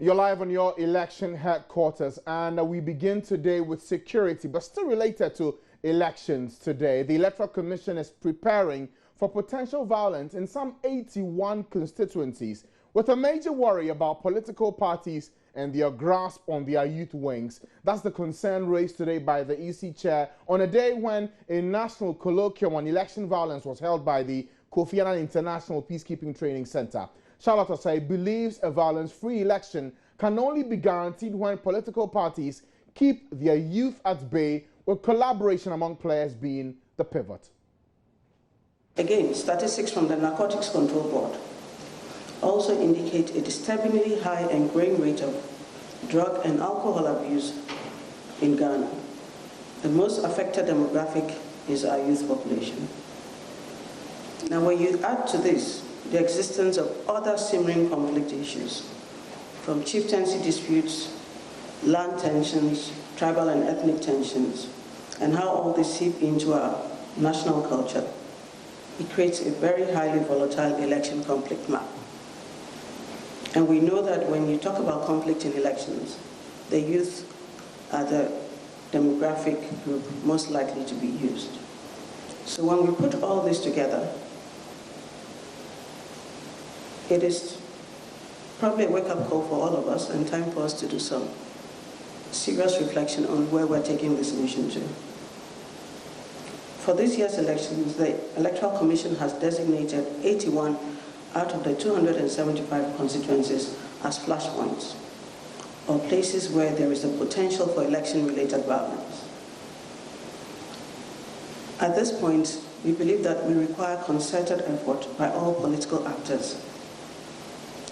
You're live on your election headquarters, and we begin today with security, but still related to elections today. The Electoral Commission is preparing for potential violence in some 81 constituencies, with a major worry about political parties and their grasp on their youth wings. That's the concern raised today by the EC chair on a day when a national colloquium on election violence was held by the Kofi Annan International Peacekeeping Training Center. Charlotte Osei believes a violence-free election can only be guaranteed when political parties keep their youth at bay, with collaboration among players being the pivot. Again, statistics from the Narcotics Control Board also indicate a disturbingly high and growing rate of drug and alcohol abuse in Ghana. The most affected demographic is our youth population. Now, when you add to this the existence of other simmering conflict issues, from chieftaincy disputes, land tensions, tribal and ethnic tensions, and how all this seep into our national culture, it creates a very highly volatile election conflict map. And we know that when you talk about conflict in elections, the youth are the demographic group most likely to be used. So when we put all this together, it is probably a wake-up call for all of us and time for us to do some serious reflection on where we're taking this nation to. For this year's elections, the Electoral Commission has designated 81 out of the 275 constituencies as flashpoints, or places where there is a potential for election-related violence. At this point, we believe that we require concerted effort by all political actors,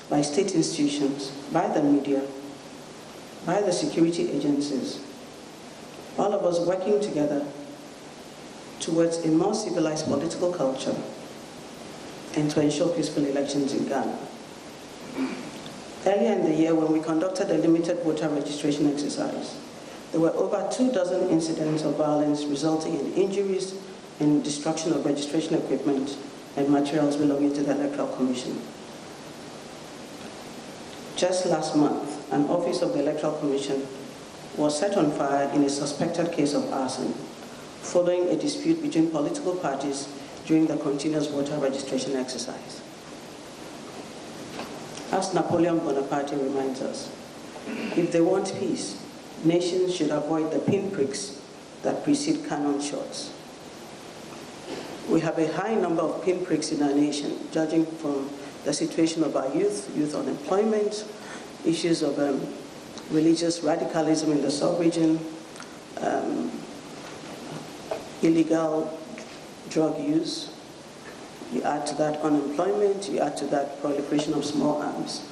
by state institutions, by the media, by the security agencies, all of us working together towards a more civilized political culture and to ensure peaceful elections in Ghana. Earlier in the year, when we conducted a limited voter registration exercise, there were over 24 incidents of violence resulting in injuries and destruction of registration equipment and materials belonging to the Electoral Commission. Just last month, an office of the Electoral Commission was set on fire in a suspected case of arson, following a dispute between political parties during the continuous voter registration exercise. As Napoleon Bonaparte reminds us, if they want peace, nations should avoid the pinpricks that precede cannon shots. We have a high number of pinpricks in our nation, judging from the situation of our youth unemployment, issues of religious radicalism in the sub-region, illegal drug use. You add to that unemployment, you add to that proliferation of small arms.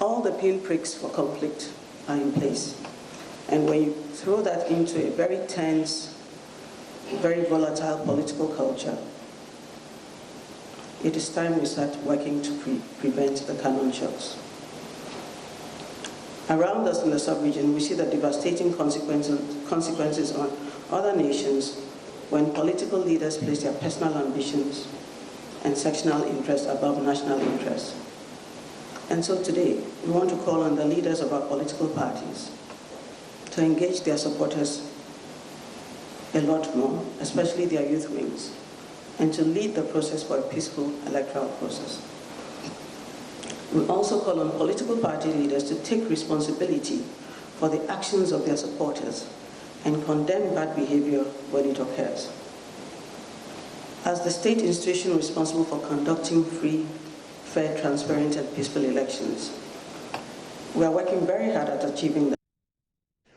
All the pinpricks for conflict are in place. And when you throw that into a very tense, very volatile political culture, it is time we start working to prevent the cannon shots. Around us in the sub-region, we see the devastating consequences on other nations when political leaders place their personal ambitions and sectional interests above national interests. And so today, we want to call on the leaders of our political parties to engage their supporters a lot more, especially their youth wings, and to lead the process for a peaceful electoral process. We also call on political party leaders to take responsibility for the actions of their supporters and condemn bad behavior when it occurs. As the state institution responsible for conducting free, fair, transparent, and peaceful elections, we are working very hard at achieving that.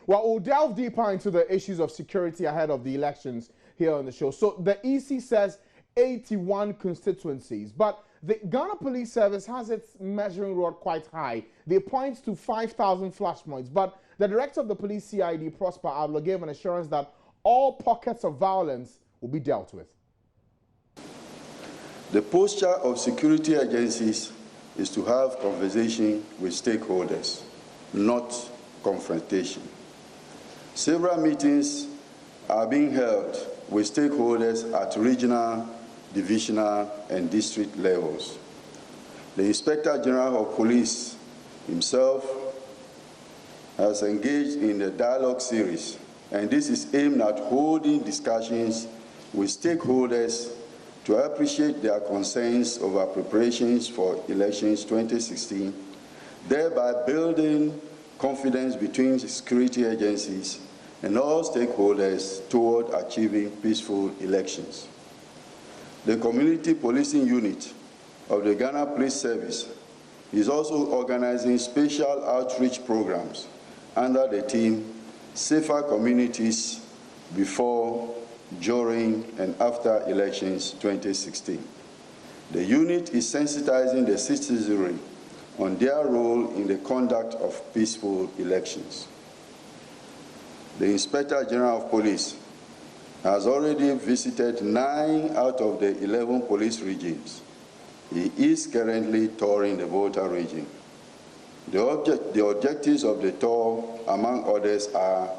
Well, we'll delve deeper into the issues of security ahead of the elections here on the show. So the EC says 81 constituencies, but the Ghana Police Service has its measuring rod quite high. They point to 5,000 flashpoints, but the director of the police CID, Prosper Ablo, gave an assurance that all pockets of violence will be dealt with. The posture of security agencies is to have conversation with stakeholders, not confrontation. Several meetings are being held with stakeholders at regional, divisional, and district levels. The Inspector General of Police himself has engaged in the dialogue series, and this is aimed at holding discussions with stakeholders to appreciate their concerns over preparations for elections 2016, thereby building confidence between security agencies and all stakeholders toward achieving peaceful elections. The Community Policing Unit of the Ghana Police Service is also organizing special outreach programs under the theme Safer Communities Before, During, and After Elections 2016. The unit is sensitizing the citizenry on their role in the conduct of peaceful elections. The Inspector General of Police has already visited 9 out of the 11 police regions. He is currently touring the Volta region. The objectives of the tour, among others, are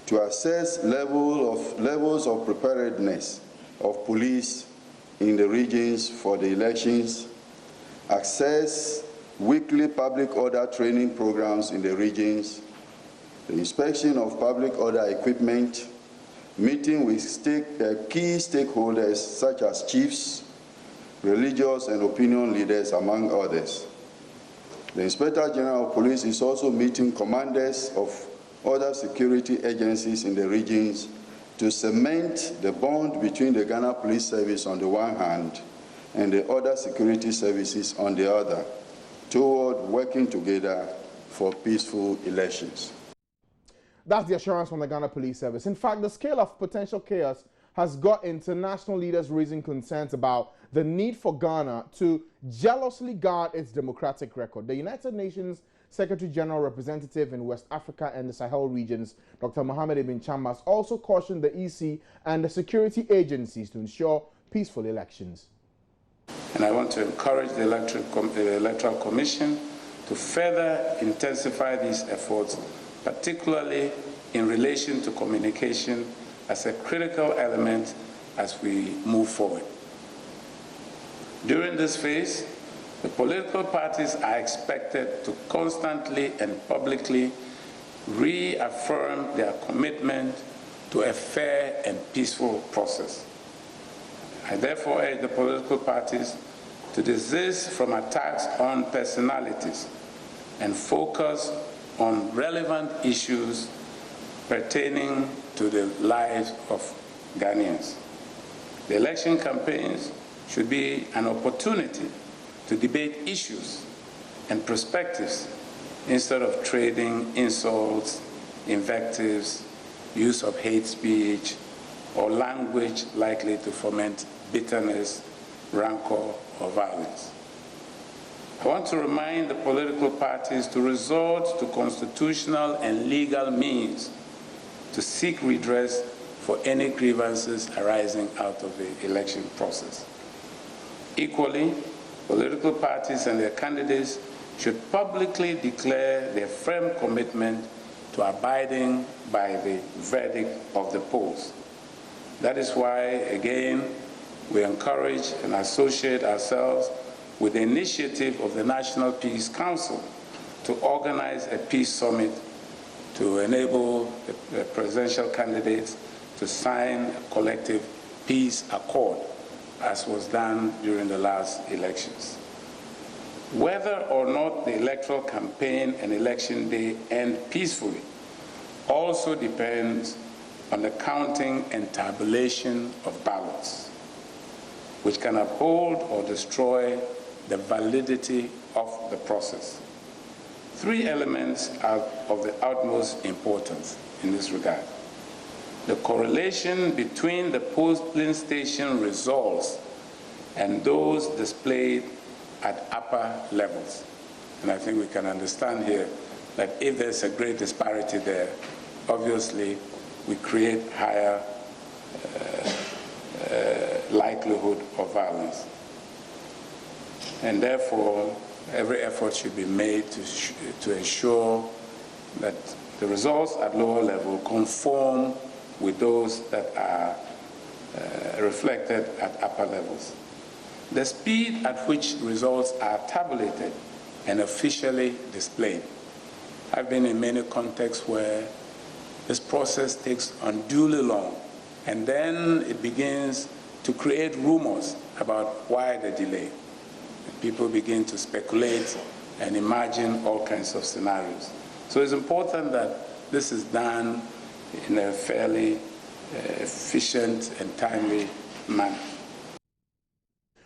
to assess levels of preparedness of police in the regions for the elections, access weekly public order training programs in the regions, the inspection of public order equipment, meeting with key stakeholders such as chiefs, religious and opinion leaders, among others. The Inspector General of Police is also meeting commanders of other security agencies in the regions to cement the bond between the Ghana Police Service on the one hand and the other security services on the other, toward working together for peaceful elections. That's the assurance from the Ghana Police Service. In fact, the scale of potential chaos has got international leaders raising concerns about the need for Ghana to jealously guard its democratic record. The United Nations Secretary General Representative in West Africa and the Sahel regions, Dr. Mohamed Ibn Chambas, also cautioned the EC and the security agencies to ensure peaceful elections. And I want to encourage the Electoral Commission to further intensify these efforts, particularly in relation to communication as a critical element as we move forward. During this phase, the political parties are expected to constantly and publicly reaffirm their commitment to a fair and peaceful process. I therefore urge the political parties to desist from attacks on personalities and focus on relevant issues pertaining to the lives of Ghanaians. The election campaigns should be an opportunity to debate issues and perspectives instead of trading insults, invectives, use of hate speech, or language likely to foment bitterness, rancor, or violence. I want to remind the political parties to resort to constitutional and legal means to seek redress for any grievances arising out of the election process. Equally, political parties and their candidates should publicly declare their firm commitment to abiding by the verdict of the polls. That is why, again, we encourage and associate ourselves with the initiative of the National Peace Council to organize a peace summit to enable the presidential candidates to sign a collective peace accord, as was done during the last elections. Whether or not the electoral campaign and election day end peacefully also depends on the counting and tabulation of ballots, which can uphold or destroy the validity of the process. 3 elements are of the utmost importance in this regard. The correlation between the polling station results and those displayed at upper levels. And I think we can understand here that if there's a great disparity there, obviously we create higher likelihood of violence. And therefore, every effort should be made to ensure that the results at lower level conform with those that are reflected at upper levels. The speed at which results are tabulated and officially displayed I've been in many contexts where this process takes unduly long, and then it begins to create rumors about why the delay. People begin to speculate and imagine all kinds of scenarios. So it's important that this is done in a fairly efficient and timely manner.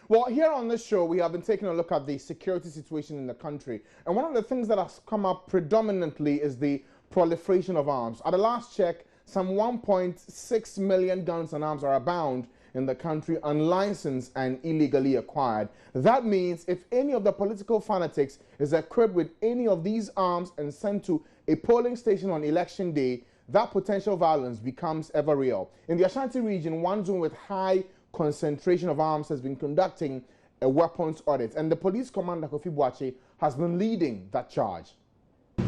Well, here on this show, we have been taking a look at the security situation in the country. And one of the things that has come up predominantly is the proliferation of arms. At the last check, some 1.6 million guns and arms are abound in the country, unlicensed and illegally acquired. That means if any of the political fanatics is equipped with any of these arms and sent to a polling station on election day, that potential violence becomes ever real. In the Ashanti region, one zone with high concentration of arms has been conducting a weapons audit, and the police commander, Kofi Boakye, has been leading that charge.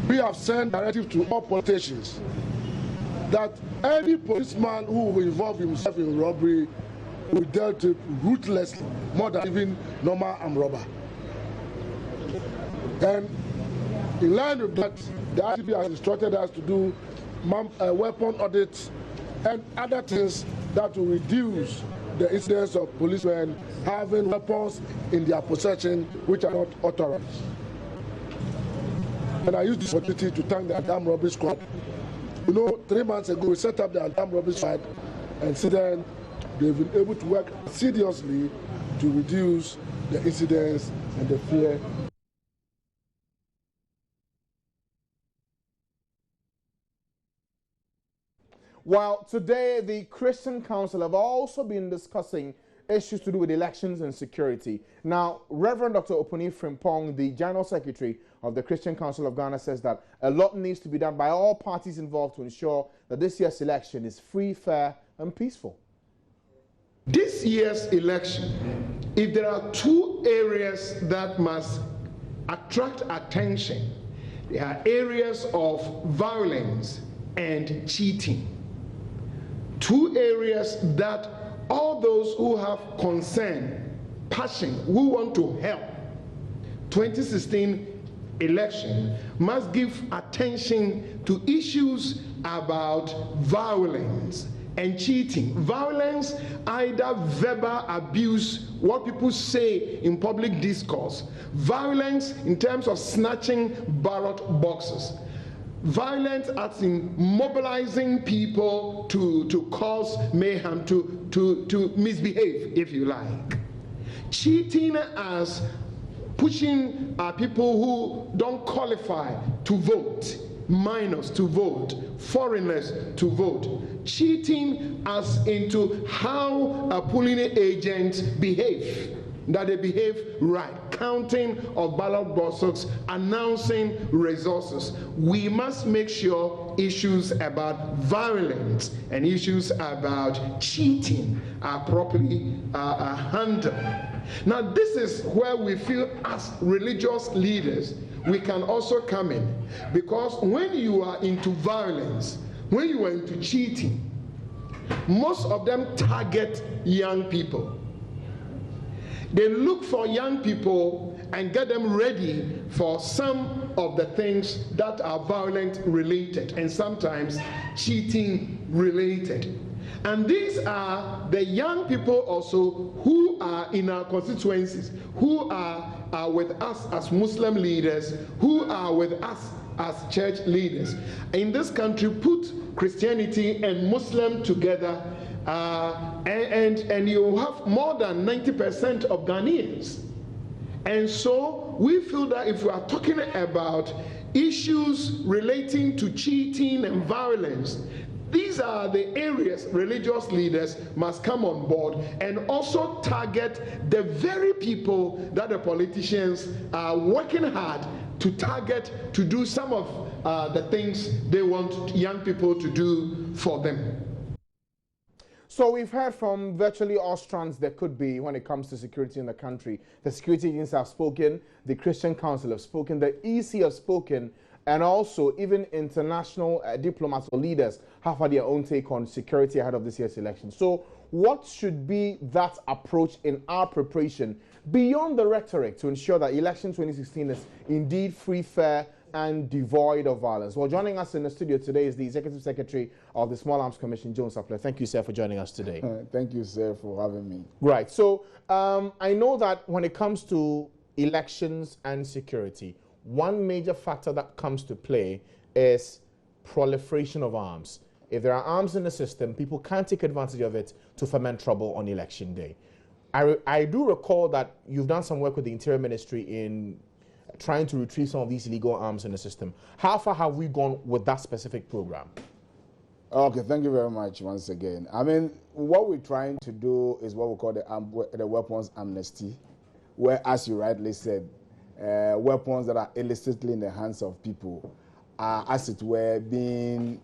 We have sent directive to all politicians that any policeman who will involve himself in robbery will be dealt with ruthlessly, more than even normal armed robber. And in line with that, the IGP has instructed us to do weapon audits and other things that will reduce the incidence of policemen having weapons in their possession which are not authorized. And I use this opportunity to thank the Anti-Armed Robbery Squad. You know, 3 months ago we set up the Anti-Armed Robbery Squad, and since then they've been able to work seriously to reduce the incidence and the fear. Well, today the Christian Council have also been discussing issues to do with elections and security. Now, Reverend Dr. Opuni Frimpong, the General Secretary of the Christian Council of Ghana, says that a lot needs to be done by all parties involved to ensure that this year's election is free, fair, and peaceful. This year's election, if there are two areas that must attract attention, there are areas of violence and cheating. Two areas that all those who have concern, passion, who want to help 2016 election must give attention to issues about violence and cheating. Violence, either verbal abuse, what people say in public discourse. Violence in terms of snatching ballot boxes. Violence as in mobilizing people to cause mayhem, to misbehave, if you like. Cheating as pushing people who don't qualify to vote, minors to vote, foreigners to vote. Cheating as into how polling agents behave, that they behave right, counting of ballot boxes, announcing resources. We must make sure issues about violence and issues about cheating are properly handled. Now, this is where we feel as religious leaders we can also come in, because when you are into violence, when you are into cheating, most of them target young people. They look for young people and get them ready for some of the things that are violent related and sometimes cheating related. And these are the young people also who are in our constituencies, who are with us as Muslim leaders, who are with us as church leaders. In this country, put Christianity and Muslim together, and you have more than 90% of Ghanaians. And so we feel that if we are talking about issues relating to cheating and violence, these are the areas religious leaders must come on board and also target the very people that the politicians are working hard to target to do some of the things they want young people to do for them. So we've heard from virtually all strands there could be when it comes to security in the country. The security agencies have spoken, the Christian Council have spoken, the EC have spoken, and also even international diplomats or leaders have had their own take on security ahead of this year's election. So what should be that approach in our preparation beyond the rhetoric to ensure that election 2016 is indeed free, fair, and devoid of violence. Well, joining us in the studio today is the Executive Secretary of the Small Arms Commission, Jones Sapler. Thank you, sir, for joining us today. Thank you, sir, for having me. Right. So I know that when it comes to elections and security, one major factor that comes to play is proliferation of arms. If there are arms in the system, people can't take advantage of it to foment trouble on election day. I do recall that you've done some work with the Interior Ministry in trying to retrieve some of these illegal arms in the system. How far have we gone with that specific program? Okay, thank you very much once again. I mean, what we're trying to do is what we call the weapons amnesty, where, as you rightly said, weapons that are illicitly in the hands of people are, as it were, they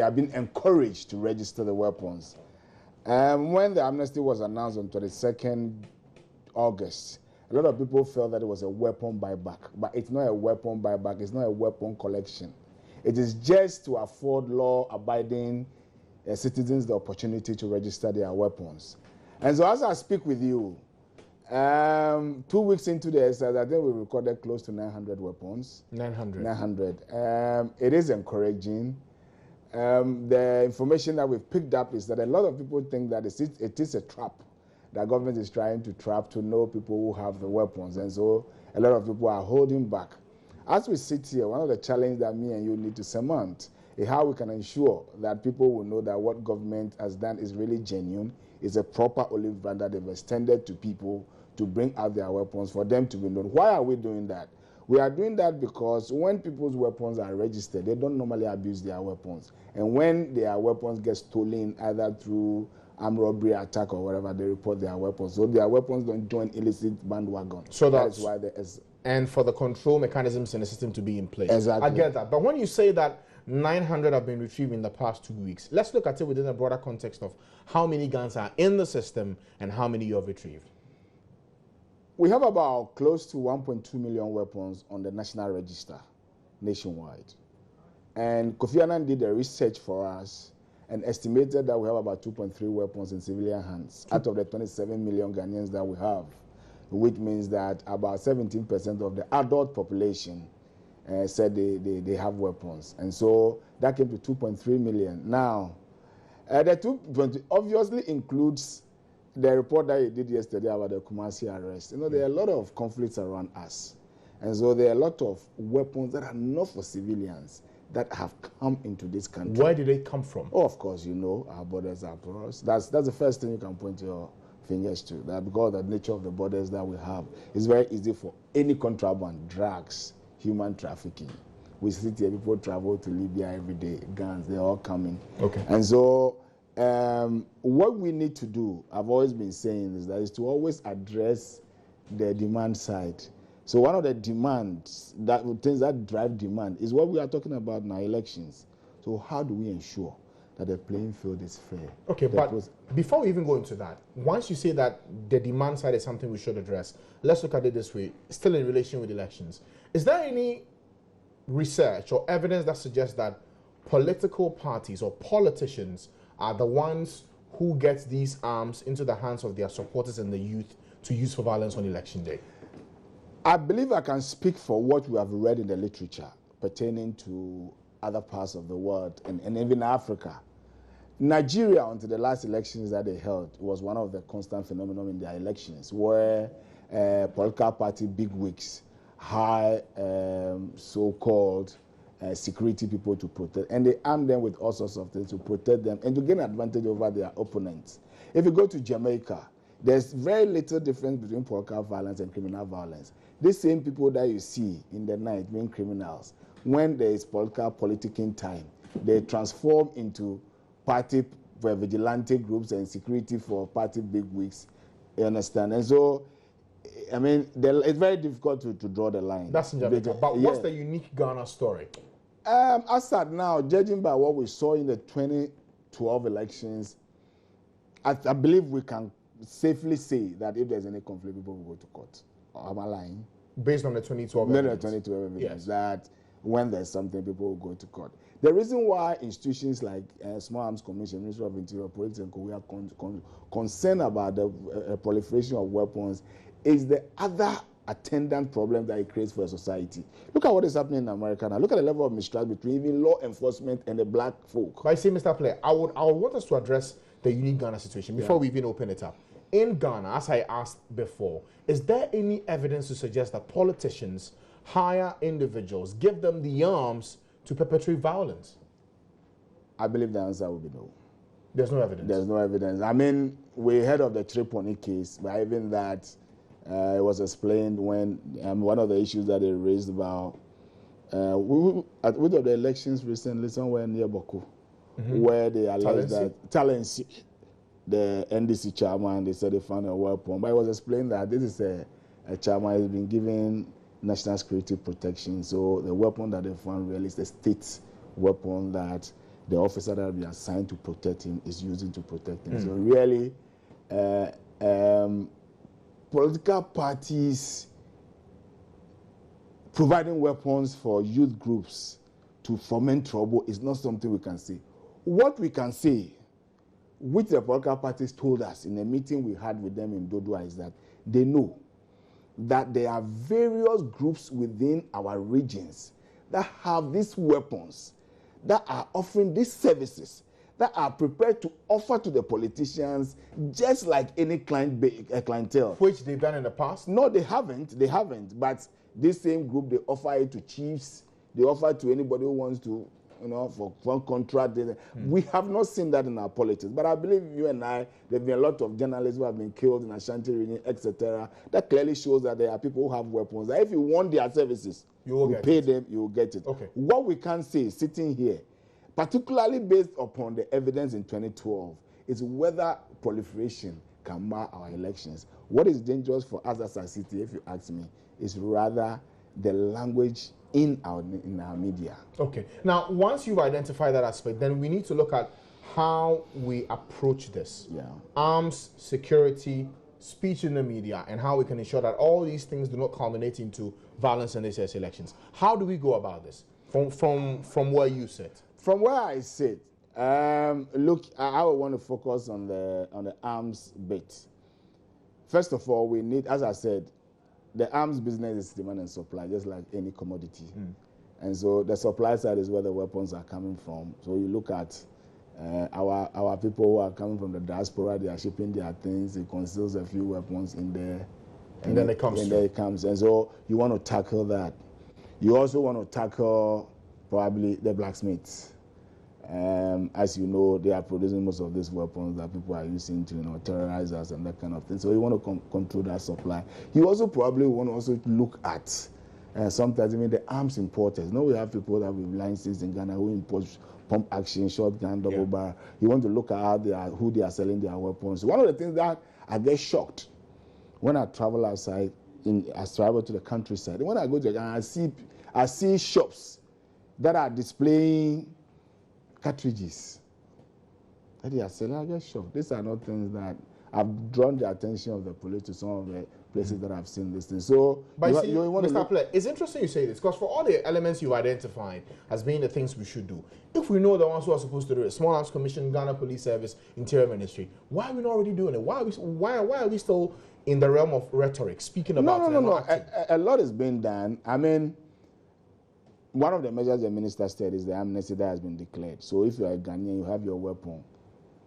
are being encouraged to register the weapons. When the amnesty was announced on 22nd August, a lot of people felt that it was a weapon buyback, but it's not a weapon buyback, it's not a weapon collection. It is just to afford law-abiding citizens the opportunity to register their weapons. And so as I speak with you, 2 weeks into the exercise, I think we recorded close to 900 weapons. 900. It is encouraging. The information that we've picked up is that a lot of people think that it is a trap. The government is trying to trap to know people who have the weapons. And so a lot of people are holding back. As we sit here, one of the challenges that me and you need to cement is how we can ensure that people will know that what government has done is really genuine, is a proper olive branch that they've extended to people to bring out their weapons for them to be known. Why are we doing that? We are doing that because when people's weapons are registered, they don't normally abuse their weapons. And when their weapons get stolen, either through armed robbery, attack, or whatever, they report their weapons. So their weapons don't join illicit bandwagon. So that's why there is. And for the control mechanisms in the system to be in place. Exactly. I get that. But when you say that 900 have been retrieved in the past 2 weeks, let's look at it within a broader context of how many guns are in the system and how many you have retrieved. We have about close to 1.2 million weapons on the national register nationwide. And Kofi Annan did the research for us and estimated that we have about 2.3 weapons in civilian hands out of the 27 million Ghanaians that we have, which means that about 17% of the adult population said they have weapons. And so that came to 2.3 million. Now, the 2.3 obviously includes the report that you did yesterday about the Kumasi arrest. You know, there are a lot of conflicts around us. And so there are a lot of weapons that are not for civilians that have come into this country. Where did they come from? Oh, of course, you know, our borders are porous. That's the first thing you can point your fingers to. That because of the nature of the borders that we have, it's very easy for any contraband, drugs, human trafficking. We sit here, people travel to Libya every day, guns, they're all coming. Okay. And so what we need to do, I've always been saying, is to always address the demand side. So one of the demands, things that drive demand, is what we are talking about in our elections. So how do we ensure that the playing field is fair? Okay, but before we even go into that, once you say that the demand side is something we should address, let's look at it this way, still in relation with elections. Is there any research or evidence that suggests that political parties or politicians are the ones who get these arms into the hands of their supporters and the youth to use for violence on election day? I believe I can speak for what we have read in the literature pertaining to other parts of the world and even Africa. Nigeria, until the last elections that they held, was one of the constant phenomena in their elections where political party bigwigs hire so-called security people to protect, and they arm them with all sorts of things to protect them and to gain advantage over their opponents. If you go to Jamaica, there's very little difference between political violence and criminal violence. These same people that you see in the night being criminals, when there is politicking time, they transform into party vigilante groups and security for party bigwigs. You understand? And so, I mean, it's very difficult to draw the line. That's in Jamaica. But what's the unique Ghana story? As at now, judging by what we saw in the 2012 elections, I believe we can safely say that if there's any conflict, people will go to court. Am I lying? Based on the 2012 evidence? No, the 2012 evidence. Yes. That when there's something, people will go to court. The reason why institutions like Small Arms Commission, Ministry of Interior, Police and we are concerned about the proliferation of weapons is the other attendant problems that it creates for a society. Look at what is happening in America now. Look at the level of mistrust between even law enforcement and the black folk. But I say, Mr. Player, I would want us to address the unique Ghana situation before we even open it up. In Ghana, as I asked before, is there any evidence to suggest that politicians hire individuals, give them the arms to perpetrate violence? I believe the answer will be no. There's no evidence. There's no evidence. I mean, we heard of the Triponi case, but even that it was explained when one of the issues that they raised about with the elections recently somewhere near Boko, where they alleged that Talensi, the NDC chairman, they said they found a weapon, but it was explained that this is a chairman who's been given national security protection, so the weapon that they found really is the state weapon that the officer that will be assigned to protect him is using to protect him. So really, political parties providing weapons for youth groups to foment trouble is not something we can say. What we can say, which the political parties told us in a meeting we had with them in Dodua, is that they know that there are various groups within our regions that have these weapons, that are offering these services, that are prepared to offer to the politicians just like any clientele. Which they've done in the past? No, they haven't. They haven't. But this same group, they offer it to chiefs. They offer it to anybody who wants to, for one contract. We have not seen that in our politics. But I believe you and I, there have been a lot of journalists who have been killed in Ashanti region, etc. That clearly shows that there are people who have weapons. That if you want their services, you pay them, you will get it. Okay. What we can say sitting here, particularly based upon the evidence in 2012, is whether proliferation can mar our elections. What is dangerous for us as a city, if you ask me, is rather the language in our media. Okay. Now, once you've identified that aspect, then we need to look at how we approach this. Yeah. Arms, security, speech in the media, and how we can ensure that all these things do not culminate into violence in this year's elections. How do we go about this from where you sit? From where I sit, look, I would want to focus on the arms bit. First of all, we need, as I said, the arms business is demand and supply, just like any commodity. And so the supply side is where the weapons are coming from. So you look at our people who are coming from the diaspora, they are shipping their things, it conceals a few weapons in there. And then it comes. And then it comes. And so you want to tackle that. You also want to tackle probably the blacksmiths. As you know, they are producing most of these weapons that people are using to, terrorize us and that kind of thing. So you want to control that supply. You also probably want to also look at sometimes the arms importers. We have people that with licenses in Ghana who import pump action, shotgun, double barrel. You want to look at who they are selling their weapons. One of the things that I get shocked when I travel outside, I travel to the countryside. When I go to Ghana, I see shops that are displaying cartridges that they are selling. I get shocked. These are not things that have drawn the attention of the police to some of the places that I've seen this thing. So, but you want Mr. Player, it's interesting you say this, because for all the elements you've identified as being the things we should do, if we know the ones who are supposed to do it, Small Arms Commission, Ghana Police Service, Interior Ministry, why are we not already doing it? Why are we still in the realm of rhetoric, speaking about it? No. A lot is being done. I mean, one of the measures the minister said is the amnesty that has been declared. So if you are a Ghanaian, you have your weapon.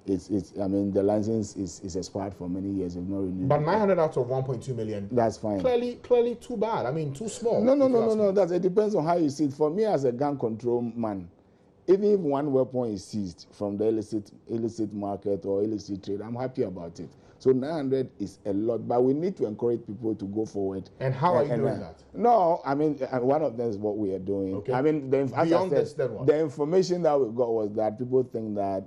The license is expired for many years. It's not renewed. But 900 out of 1.2 million. That's fine. Clearly too bad. too small. No. It depends on how you see it. For me, as a gun control man, even if one weapon is seized from the illicit market or illicit trade, I'm happy about it. So 900 is a lot, but we need to encourage people to go forward. And how are you doing that? No, one of them is what we are doing. Okay. The information that we got was that people think that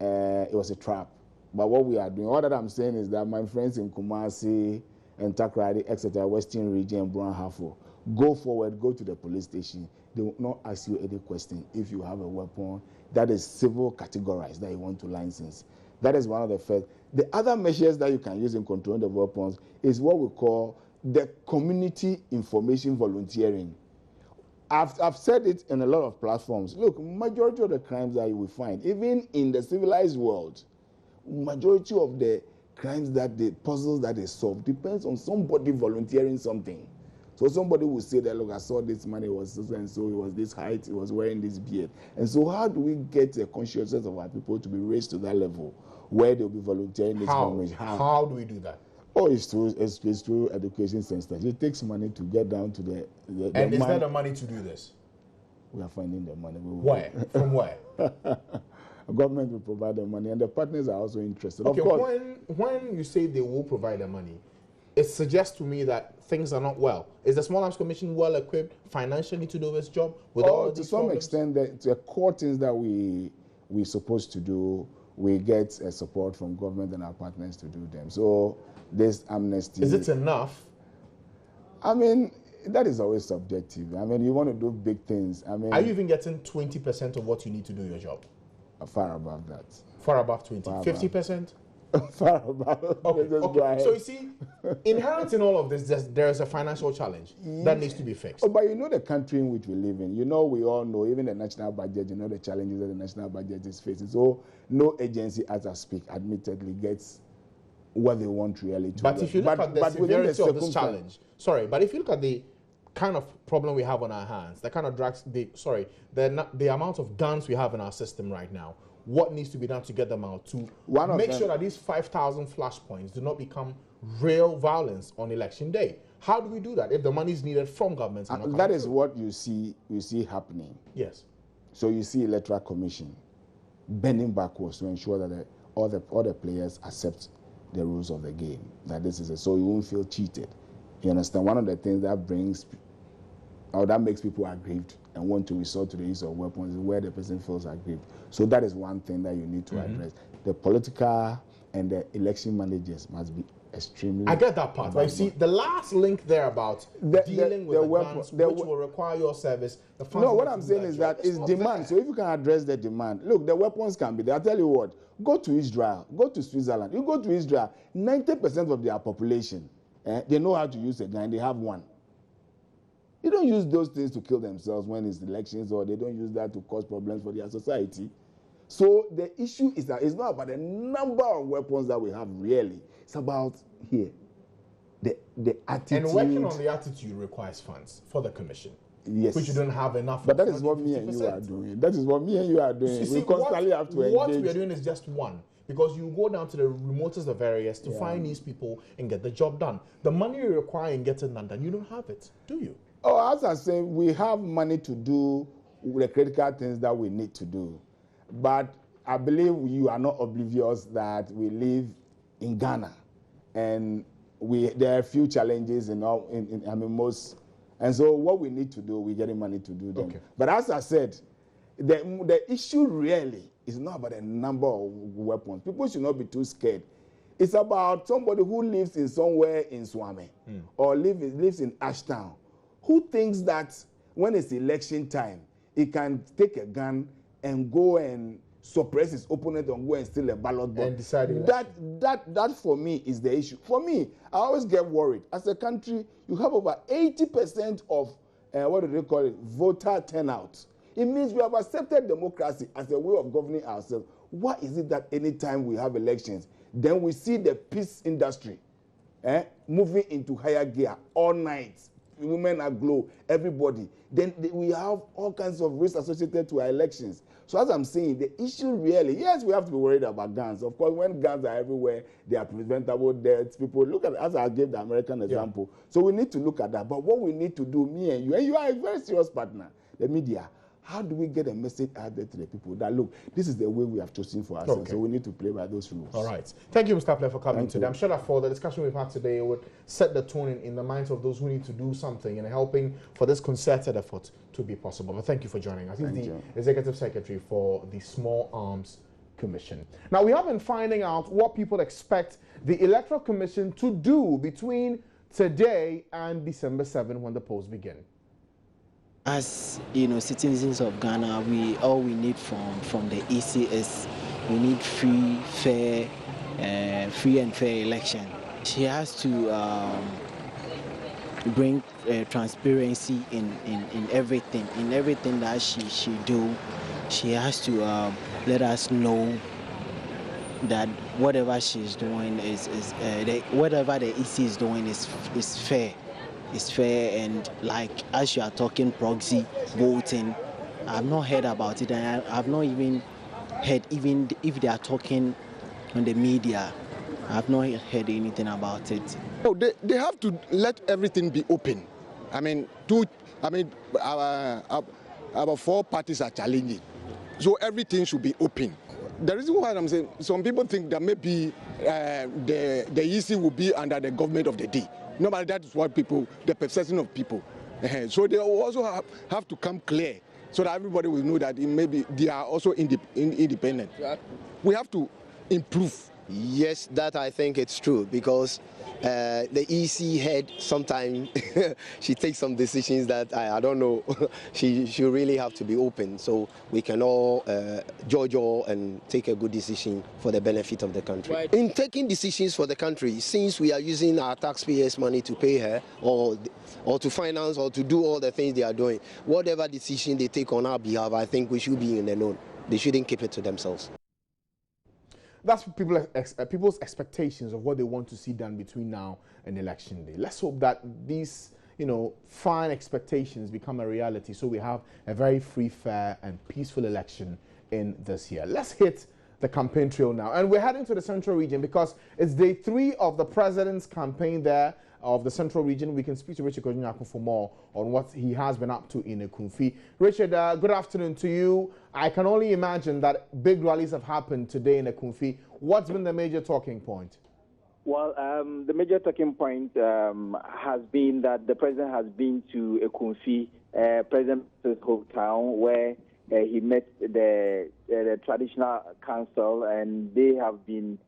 it was a trap. But what we are doing, all that I'm saying is that my friends in Kumasi and Takrady, etc., Western Region, Brown Hafo, go forward, go to the police station. They will not ask you any question if you have a weapon that is civil categorized that you want to license. That is one of the first. The other measures that you can use in controlling the weapons is what we call the community information volunteering. I've said it in a lot of platforms. Look, majority of the crimes that you will find, even in the civilized world, majority of the crimes that puzzles that they solve depends on somebody volunteering something. So somebody will say that, look, I saw this man, it was so and so, he was this height, he was wearing this beard. And so how do we get a consciousness of our people to be raised to that level where they'll be volunteering this information? How do we do that? Oh, it's through education centers. It takes money to get down to the and is there the money to do this? We are finding the money. Where? From where? Government will provide the money, and the partners are also interested. Okay, of course, when you say they will provide the money, it suggests to me that things are not well. Is the Small Arms Commission well equipped financially to do its job? With all of to these some problems? extent, the core things that we're supposed to do, we get support from government and our partners to do them. So this amnesty. Is it enough? I mean, that is always subjective. I mean, you want to do big things. I mean, are you even getting 20% of what you need to do your job? Far above that. Far above 20. 50%? Far above. Okay. So you see, inherent in all of this, there's a financial challenge that needs to be fixed. Oh, but you know the country in which we live in. You know, we all know, even the national budget, you know the challenges that the national budget is facing. So no agency, as I speak, admittedly gets what they want really to. But if you look at the severity of this challenge, but if you look at the kind of problem we have on our hands, the kind of the amount of guns we have in our system right now, what needs to be done to get them out, to make sure that these 5,000 flashpoints do not become real violence on election day? How do we do that if the money is needed from governments? That is what you see happening. Yes. So you see Electoral Commission bending backwards to ensure that all the players accept the rules of the game. That this is so you won't feel cheated. You understand? One of the things that makes people aggrieved and want to resort to the use of weapons is where the person feels aggrieved. So that is one thing that you need to address. The political and the election managers must be extremely. I get that part. But you see, the last link there about dealing with the guns, which will require your service. No, what I'm saying is that it's demand. So if you can address the demand, look, the weapons can be there. I'll tell you what. Go to Israel. Go to Switzerland. You go to Israel. 90% of their population, they know how to use a gun. They have one. You don't use those things to kill themselves when it's elections, or they don't use that to cause problems for their society. So the issue is that it's not about the number of weapons that we have really. It's about here, the attitude. And working on the attitude requires funds for the commission. Yes. Which you don't have enough. But that is what me and you are doing. That is what me and you are doing. We constantly have to engage. What we are doing is just one. Because you go down to the remotest of areas to find these people and get the job done. The money you require in getting that done, you don't have it, do you? Oh, as I say, we have money to do the critical things that we need to do. But I believe you are not oblivious that we live in Ghana, and there are a few challenges most. And so what we need to do, we're getting money to do them. Okay. But as I said, the issue really is not about the number of weapons. People should not be too scared. It's about somebody who lives in somewhere in Swami or lives in Ashtown, who thinks that when it's election time, he can take a gun and go and suppress his opponent and go and steal a ballot box. And decide that for me is the issue. For me, I always get worried. As a country, you have over 80% of voter turnout. It means we have accepted democracy as a way of governing ourselves. Why is it that anytime we have elections, then we see the peace industry moving into higher gear all night? Women aglow, everybody. Then we have all kinds of risks associated to our elections. So as I'm saying, the issue really, yes, we have to be worried about guns. Of course, when guns are everywhere, they are preventable deaths. People look at, as I gave the American example. So we need to look at that. But what we need to do, me and you are a very serious partner, the media. How do we get a message out there to the people that, look, this is the way we have chosen for ourselves, so we need to play by those rules. All right. Thank you, Mr. Player, for coming today. I'm sure that for the discussion we've had today, it would set the tone in the minds of those who need to do something and helping for this concerted effort to be possible. But thank you for joining us. He's the Executive Secretary for the Small Arms Commission. Now, we have been finding out what people expect the Electoral Commission to do between today and December 7 when the polls begin. As citizens of Ghana, all we need from the EC is we need free and fair election. She has to bring transparency in everything that she do. She has to let us know that whatever she's doing whatever the EC is doing is fair. It's fair, and like as you are talking proxy voting, I've not heard about it, and I've not even heard even if they are talking on the media. I've not heard anything about it. No, they have to let everything be open. Our four parties are challenging, so everything should be open. The reason why I'm saying, some people think that maybe the EC will be under the government of the day. No, but that is what the perception of people. So they also have to come clear so that everybody will know that maybe they are also independent. We have to improve. Yes, that I think it's true, because the EC head sometimes she takes some decisions that I don't know. she really have to be open, so we can all judge and take a good decision for the benefit of the country. Right. In taking decisions for the country, since we are using our taxpayers' money to pay her or to finance or to do all the things they are doing, whatever decision they take on our behalf, I think we should be in the know. They shouldn't keep it to themselves. That's people's expectations of what they want to see done between now and election day. Let's hope that these, fine expectations become a reality, so we have a very free, fair, and peaceful election in this year. Let's hit the campaign trail now, and we're heading to the Central Region because it's day 3 of the president's campaign there of the Central Region. We can speak to Richard Kojunyako for more on what he has been up to in Ekumfi. Richard, good afternoon to you. I can only imagine that big rallies have happened today in Ekumfi. What's been the major talking point? Well, the major talking point has been that the president has been to Ekumfi, President's hometown, where he met the traditional council, and they have been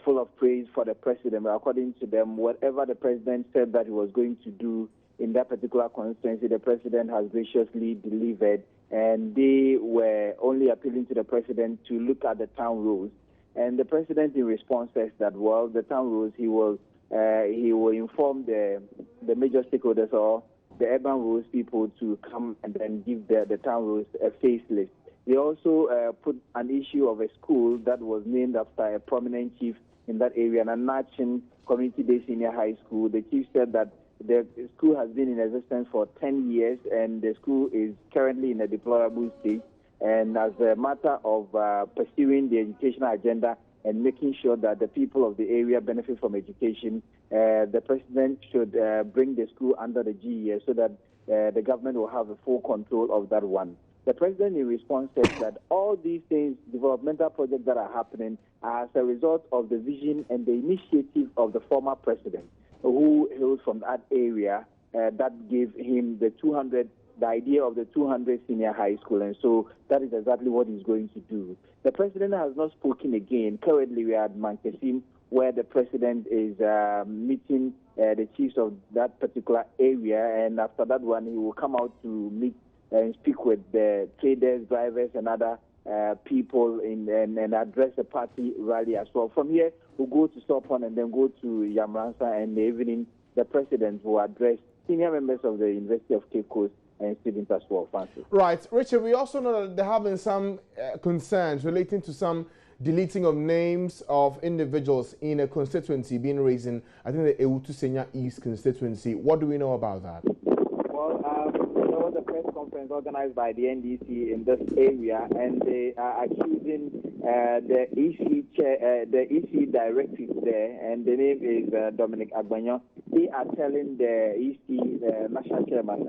full of praise for the president. According to them, whatever the president said that he was going to do in that particular constituency, the president has graciously delivered, and they were only appealing to the president to look at the town rules. And the president, in response, says that, well, the town rules, he will inform the major stakeholders or the urban rules people to come and then give the town rules a facelift. They also put an issue of a school that was named after a prominent chief in that area, Nanachin Community-Based Senior High School. The chief said that the school has been in existence for 10 years, and the school is currently in a deplorable state. And as a matter of pursuing the educational agenda and making sure that the people of the area benefit from education, the president should bring the school under the GES so that the government will have a full control of that one. The president, in response, said that all these things, developmental projects that are happening, are as a result of the vision and the initiative of the former president, who hails from that area, that gave him the idea of the 200 senior high school, and so that is exactly what he's going to do. The president has not spoken again. Currently, we are at Mankesim, where the president is meeting the chiefs of that particular area, and after that one, he will come out to meet and speak with the traders, drivers, and other people and address the party rally as well. From here, we'll go to Sopon and then go to Yamransa, and in the evening, the president will address senior members of the University of Cape Coast and students as well. Francis. Right. Richard, we also know that there have been some concerns relating to some deleting of names of individuals in a constituency being raised in, I think, the Ewutu Senya East constituency. What do we know about that? Well, there was a press conference organized by the NDC in this area, and they are accusing the EC chair, the EC directive there, and the name is Dominic Agbanyo. They are telling the EC national chairman,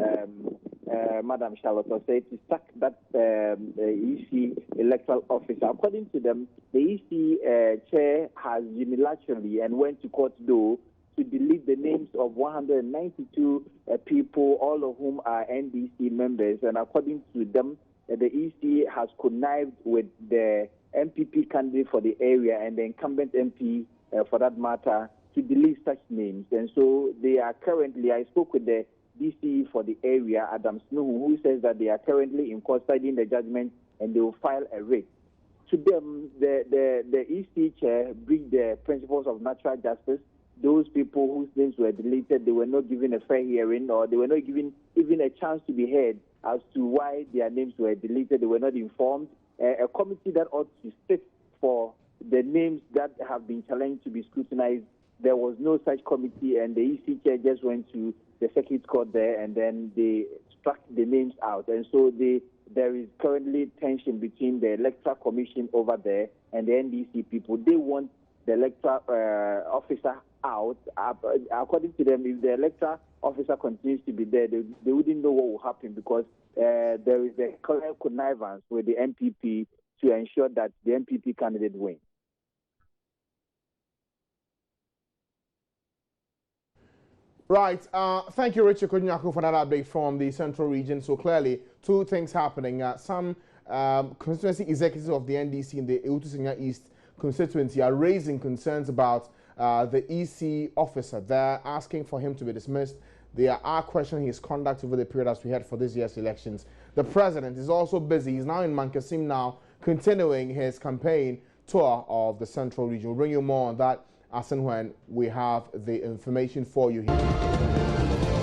Madam Charlotte Osei, to sack that EC electoral officer. According to them, the EC chair has unilaterally and went to court though to delete the names of 192 people, all of whom are NDC members. And according to them, the EC has connived with the MPP candidate for the area and the incumbent MP, for that matter, to delete such names. And so they are currently, I spoke with the DC for the area, Adam Snow, who says that they are currently in court studying the judgment and they will file a writ. To them, the EC chair breached the principles of natural justice. Those people whose names were deleted, they were not given a fair hearing, or they were not given even a chance to be heard as to why their names were deleted. They were not informed. A committee that ought to sit for the names that have been challenged to be scrutinized, there was no such committee, and the EC chair just went to the circuit court there, and then they struck the names out. And so there is currently tension between the Electoral Commission over there and the NDC people. They want the electoral officer out. According to them, if the electoral officer continues to be there, they wouldn't know what will happen, because there is a clear connivance with the MPP to ensure that the MPP candidate wins. Right. Thank you, Richard Kodunyaku, for that update from the Central Region. So clearly, two things happening. Some constituency executives of the NDC in the Eutusinya East constituency are raising concerns about the EC officer. They're asking for him to be dismissed. They are questioning his conduct over the period as we had for this year's elections. The president is also busy. He's now in Mankasim now, continuing his campaign tour of the Central Region. We'll bring you more on that as and when we have the information for you here.